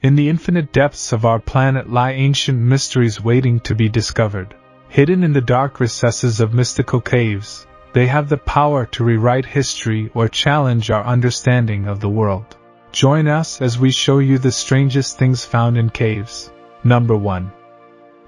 In the infinite depths of our planet lie ancient mysteries waiting to be discovered. Hidden in the dark recesses of mystical caves, they have the power to rewrite history or challenge our understanding of the world. Join us as we show you the strangest things found in caves. Number 1.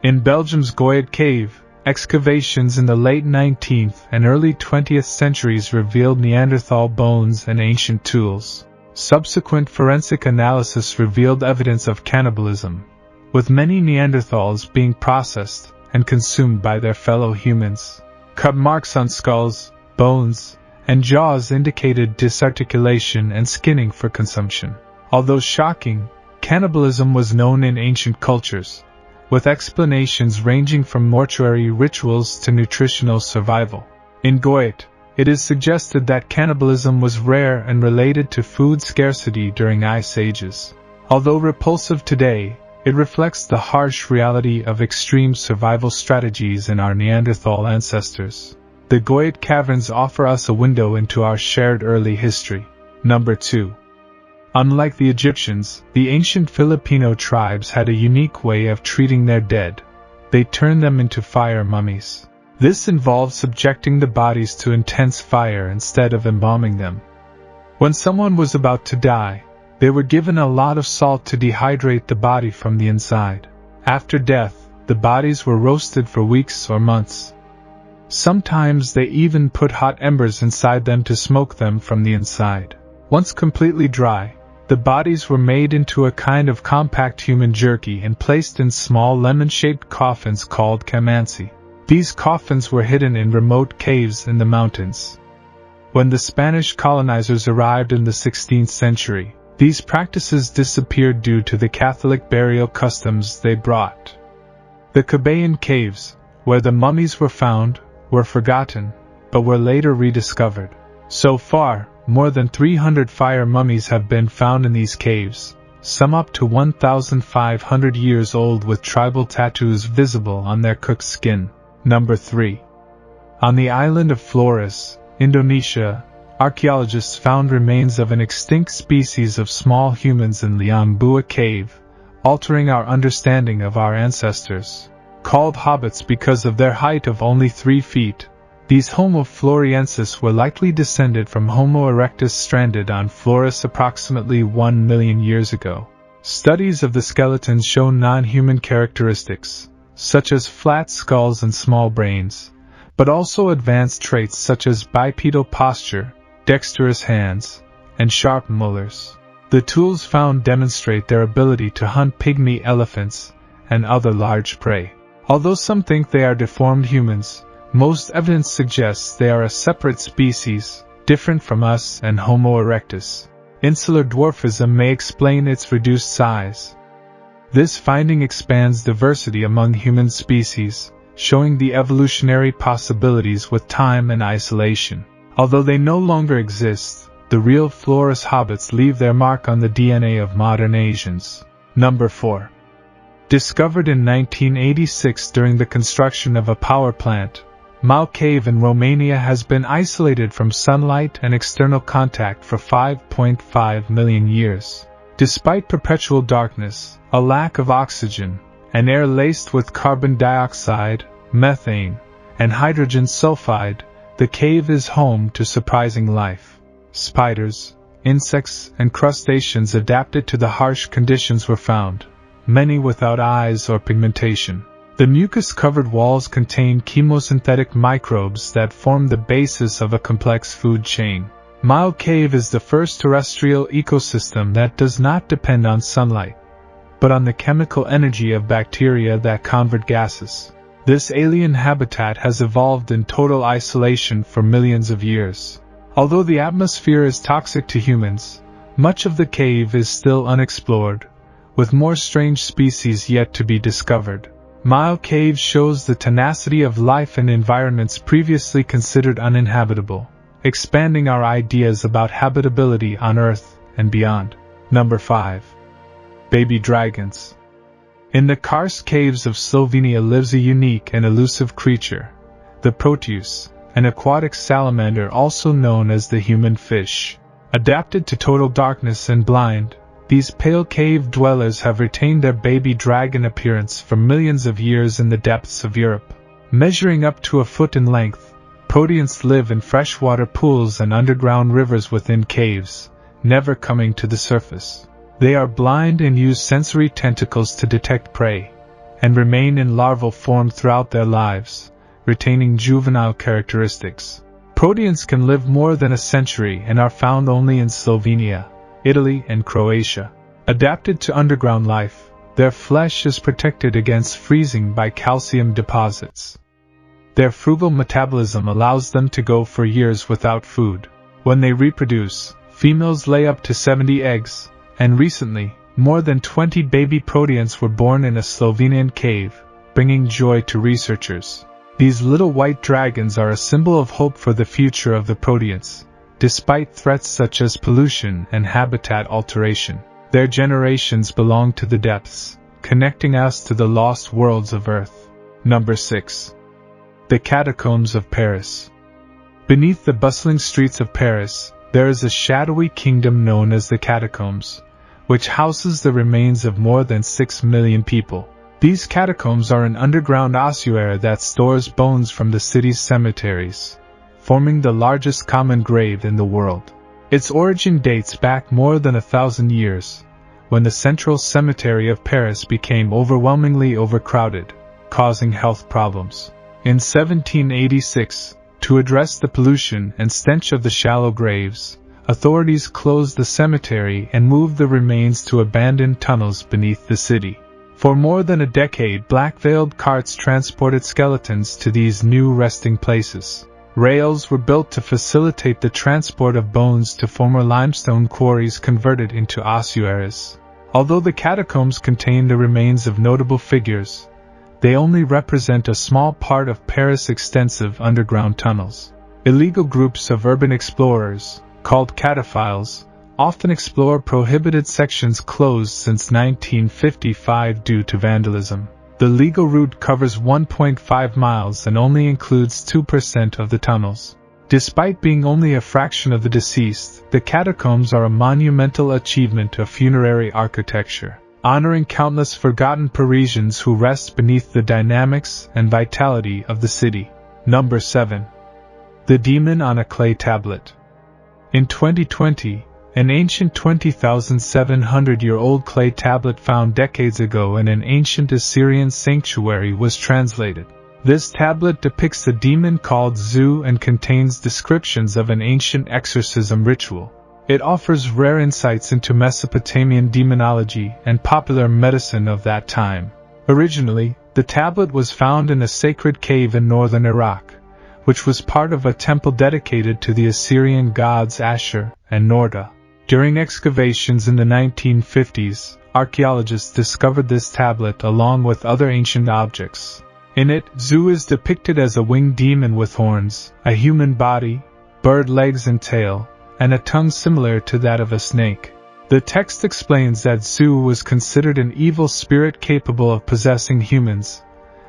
In Belgium's Goyet Cave, excavations in the late 19th and early 20th centuries revealed Neanderthal bones and ancient tools. Subsequent forensic analysis revealed evidence of cannibalism, with many Neanderthals being processed and consumed by their fellow humans. Cut marks on skulls, bones, and jaws indicated disarticulation and skinning for consumption. Although shocking, cannibalism was known in ancient cultures, with explanations ranging from mortuary rituals to nutritional survival. In Goyet, it is suggested that cannibalism was rare and related to food scarcity during ice ages. Although repulsive today, it reflects the harsh reality of extreme survival strategies in our Neanderthal ancestors. The Goyet caverns offer us a window into our shared early history. Number 2. Unlike the Egyptians, the ancient Filipino tribes had a unique way of treating their dead. They turned them into fire mummies. This involved subjecting the bodies to intense fire instead of embalming them. When someone was about to die, they were given a lot of salt to dehydrate the body from the inside. After death, the bodies were roasted for weeks or months. Sometimes they even put hot embers inside them to smoke them from the inside. Once completely dry, the bodies were made into a kind of compact human jerky and placed in small lemon-shaped coffins called camansi. These coffins were hidden in remote caves in the mountains. When the Spanish colonizers arrived in the 16th century, these practices disappeared due to the Catholic burial customs they brought. The Cabayan caves, where the mummies were found, were forgotten, but were later rediscovered. So far, more than 300 fire mummies have been found in these caves, some up to 1,500 years old with tribal tattoos visible on their cooked skin. Number 3. On the island of Flores, Indonesia, archaeologists found remains of an extinct species of small humans in Liang Bua Cave, altering our understanding of our ancestors. Called Hobbits because of their height of only 3 feet, these Homo floresiensis were likely descended from Homo erectus stranded on Flores approximately 1 million years ago. Studies of the skeletons show non-human characteristics, such as flat skulls and small brains, but also advanced traits such as bipedal posture, dexterous hands, and sharp molars. The tools found demonstrate their ability to hunt pygmy elephants and other large prey. Although some think they are deformed humans, most evidence suggests they are a separate species, different from us and Homo erectus. Insular dwarfism may explain its reduced size. This finding expands diversity among human species, showing the evolutionary possibilities with time and isolation. Although they no longer exist, the real Flores hobbits leave their mark on the DNA of modern Asians. Number 4. Discovered in 1986 during the construction of a power plant, Malave Cave in Romania has been isolated from sunlight and external contact for 5.5 million years. Despite perpetual darkness, a lack of oxygen, and air laced with carbon dioxide, methane, and hydrogen sulfide, the cave is home to surprising life. Spiders, insects, and crustaceans adapted to the harsh conditions were found, many without eyes or pigmentation. The mucus-covered walls contain chemosynthetic microbes that form the basis of a complex food chain. Malave Cave is the first terrestrial ecosystem that does not depend on sunlight, but on the chemical energy of bacteria that convert gases. This alien habitat has evolved in total isolation for millions of years. Although the atmosphere is toxic to humans, much of the cave is still unexplored, with more strange species yet to be discovered. Malave Cave shows the tenacity of life in environments previously considered uninhabitable, expanding our ideas about habitability on Earth and beyond. Number 5. Baby dragons. In the karst caves of Slovenia lives a unique and elusive creature, the Proteus, an aquatic salamander also known as the human fish. Adapted to total darkness and blind, These pale cave dwellers have retained their baby dragon appearance for millions of years in the depths of Europe. Measuring up to a foot in length, proteans live in freshwater pools and underground rivers within caves, never coming to the surface. They are blind and use sensory tentacles to detect prey, and remain in larval form throughout their lives, retaining juvenile characteristics. Proteans can live more than a century and are found only in Slovenia, Italy, and Croatia. Adapted to underground life, their flesh is protected against freezing by calcium deposits. Their frugal metabolism allows them to go for years without food. When they reproduce, females lay up to 70 eggs, and recently, more than 20 baby proteans were born in a Slovenian cave, bringing joy to researchers. These little white dragons are a symbol of hope for the future of the proteans, despite threats such as pollution and habitat alteration. Their generations belong to the depths, connecting us to the lost worlds of Earth. Number 6. The Catacombs of Paris. Beneath the bustling streets of Paris, there is a shadowy kingdom known as the Catacombs, which houses the remains of more than 6 million people. These catacombs are an underground ossuary that stores bones from the city's cemeteries, forming the largest common grave in the world. Its origin dates back more than 1,000 years, when the central cemetery of Paris became overwhelmingly overcrowded, causing health problems. In 1786, to address the pollution and stench of the shallow graves, authorities closed the cemetery and moved the remains to abandoned tunnels beneath the city. For more than a decade, black-veiled carts transported skeletons to these new resting places. Rails were built to facilitate the transport of bones to former limestone quarries converted into ossuaries. Although the catacombs contain the remains of notable figures, they only represent a small part of Paris' extensive underground tunnels. Illegal groups of urban explorers, called cataphiles, often explore prohibited sections closed since 1955 due to vandalism. The legal route covers 1.5 miles and only includes 2% of the tunnels. Despite being only a fraction of the deceased, the catacombs are a monumental achievement of funerary architecture, honoring countless forgotten Parisians who rest beneath the dynamics and vitality of the city. Number 7. The Demon on a Clay Tablet. In 2020, an ancient 20,700-year-old clay tablet found decades ago in an ancient Assyrian sanctuary was translated. This tablet depicts a demon called Zu and contains descriptions of an ancient exorcism ritual. It offers rare insights into Mesopotamian demonology and popular medicine of that time. Originally, the tablet was found in a sacred cave in northern Iraq, which was part of a temple dedicated to the Assyrian gods Ashur and Norda. During excavations in the 1950s, archaeologists discovered this tablet along with other ancient objects. In it, Zu is depicted as a winged demon with horns, a human body, bird legs and tail, and a tongue similar to that of a snake. The text explains that Zu was considered an evil spirit capable of possessing humans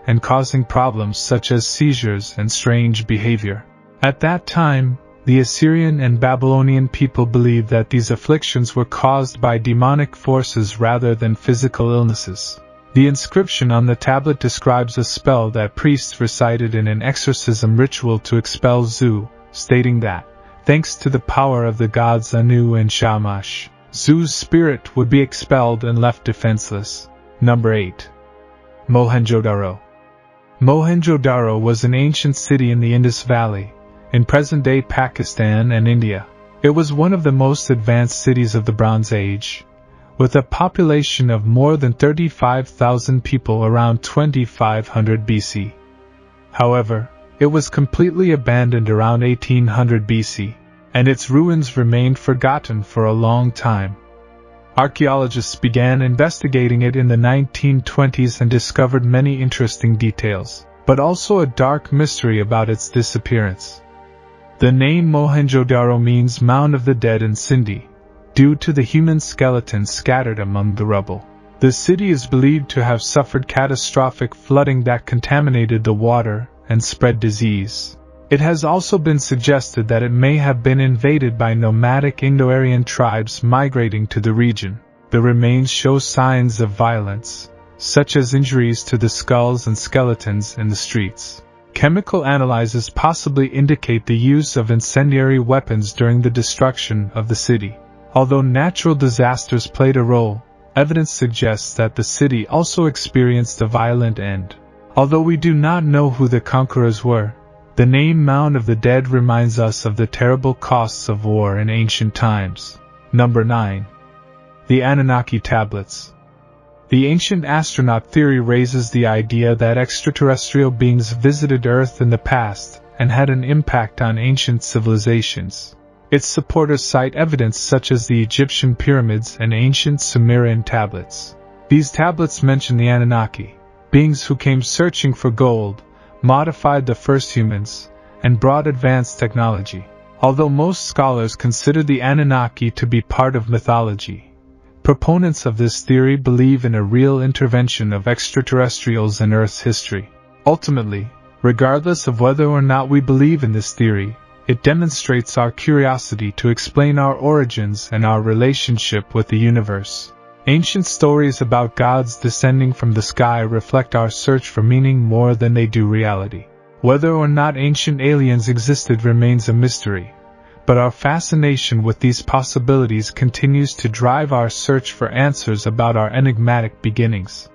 and causing problems such as seizures and strange behavior. At that time, the Assyrian and Babylonian people believed that these afflictions were caused by demonic forces rather than physical illnesses. The inscription on the tablet describes a spell that priests recited in an exorcism ritual to expel Zu, stating that, thanks to the power of the gods Anu and Shamash, Zu's spirit would be expelled and left defenseless. Number 8. Mohenjodaro. Mohenjodaro was an ancient city in the Indus Valley, in present-day Pakistan and India. It was one of the most advanced cities of the Bronze Age, with a population of more than 35,000 people around 2500 BC. However, it was completely abandoned around 1800 BC, and its ruins remained forgotten for a long time. Archaeologists began investigating it in the 1920s and discovered many interesting details, but also a dark mystery about its disappearance. The name Mohenjodaro means Mound of the Dead in Sindhi, due to the human skeletons scattered among the rubble. The city is believed to have suffered catastrophic flooding that contaminated the water and spread disease. It has also been suggested that it may have been invaded by nomadic Indo-Aryan tribes migrating to the region. The remains show signs of violence, such as injuries to the skulls and skeletons in the streets. Chemical analyses possibly indicate the use of incendiary weapons during the destruction of the city. Although natural disasters played a role, evidence suggests that the city also experienced a violent end. Although we do not know who the conquerors were, the name Mound of the Dead reminds us of the terrible costs of war in ancient times. Number 9. The Anunnaki Tablets. The ancient astronaut theory raises the idea that extraterrestrial beings visited Earth in the past and had an impact on ancient civilizations. Its supporters cite evidence such as the Egyptian pyramids and ancient Sumerian tablets. These tablets mention the Anunnaki, beings who came searching for gold, modified the first humans, and brought advanced technology. Although most scholars consider the Anunnaki to be part of mythology, proponents of this theory believe in a real intervention of extraterrestrials in Earth's history. Ultimately, regardless of whether or not we believe in this theory, it demonstrates our curiosity to explain our origins and our relationship with the universe. Ancient stories about gods descending from the sky reflect our search for meaning more than they do reality. Whether or not ancient aliens existed remains a mystery, but our fascination with these possibilities continues to drive our search for answers about our enigmatic beginnings.